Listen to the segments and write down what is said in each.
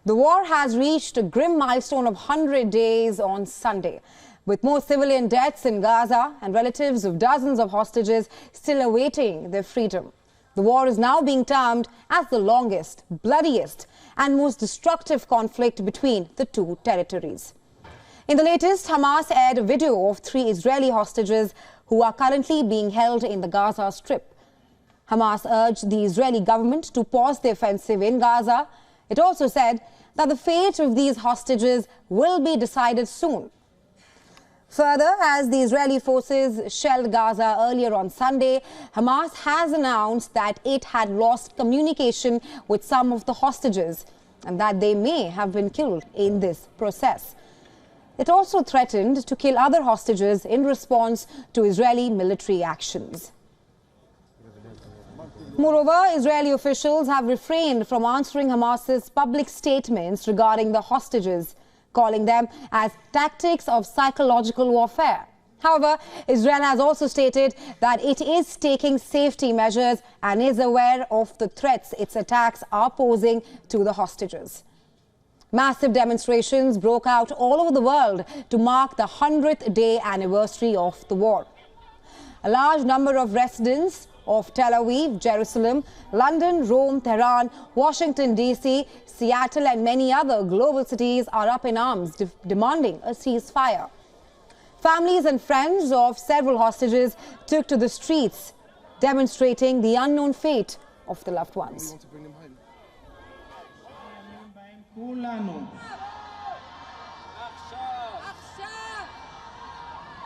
The war has reached a grim milestone of 100 days on Sunday, with more civilian deaths in Gaza and relatives of dozens of hostages still awaiting their freedom. The war is now being termed as the longest, bloodiest and most destructive conflict between the two territories. In the latest, Hamas aired a video of 3 Israeli hostages who are currently being held in the Gaza Strip. Hamas urged the Israeli government to pause the offensive in Gaza. It also said that the fate of these hostages will be decided soon. Further, as the Israeli forces shelled Gaza earlier on Sunday, Hamas has announced that it had lost communication with some of the hostages and that they may have been killed in this process. It also threatened to kill other hostages in response to Israeli military actions. Moreover, Israeli officials have refrained from answering Hamas's public statements regarding the hostages, calling them as tactics of psychological warfare. However, Israel has also stated that it is taking safety measures and is aware of the threats its attacks are posing to the hostages. Massive demonstrations broke out all over the world to mark the 100th day anniversary of the war. A large number of residents of Tel Aviv, Jerusalem, London, Rome, Tehran, Washington, D.C., Seattle and many other global cities are up in arms demanding a ceasefire. Families and friends of several hostages took to the streets, demonstrating the unknown fate of the loved ones.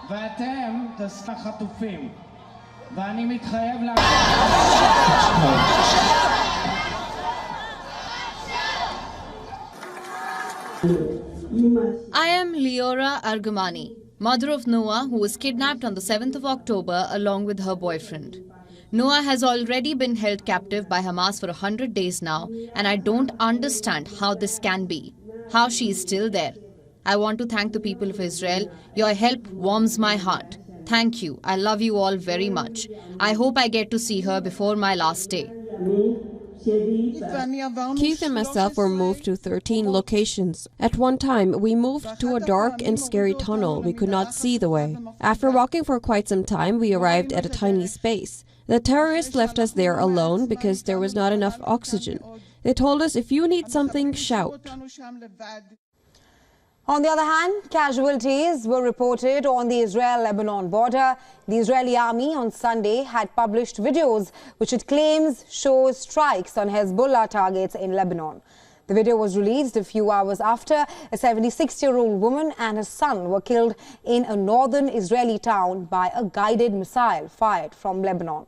ואתם תסכו חטופים ואני מתחייב I am Leora Argamani, mother of Noah, who was kidnapped on the 7th of October along with her boyfriend. Noah has already been held captive by Hamas for 100 days now, and I don't understand how this can be, how she is still there. I want to thank the people of Israel. Your help warms my heart. Thank you. I love you all very much. I hope I get to see her before my last day. Keith and myself were moved to 13 locations. At one time, we moved to a dark and scary tunnel. We could not see the way. After walking for quite some time, we arrived at a tiny space. The terrorists left us there alone because there was not enough oxygen. They told us, if you need something, shout. On the other hand, casualties were reported on the Israel-Lebanon border. The Israeli army on Sunday had published videos which it claims shows strikes on Hezbollah targets in Lebanon. The video was released a few hours after a 76-year-old woman and her son were killed in a northern Israeli town by a guided missile fired from Lebanon.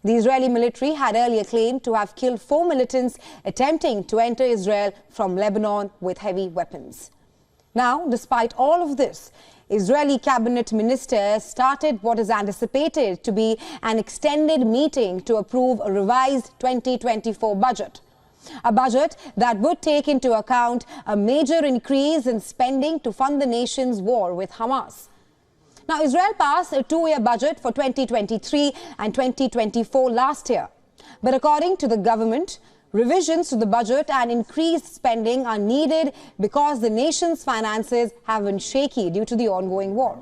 The Israeli military had earlier claimed to have killed 4 militants attempting to enter Israel from Lebanon with heavy weapons. Now, despite all of this, Israeli cabinet ministers started what is anticipated to be an extended meeting to approve a revised 2024 budget. A budget that would take into account a major increase in spending to fund the nation's war with Hamas. Now, Israel passed a 2-year budget for 2023 and 2024 last year. But according to the government, revisions to the budget and increased spending are needed because the nation's finances have been shaky due to the ongoing war.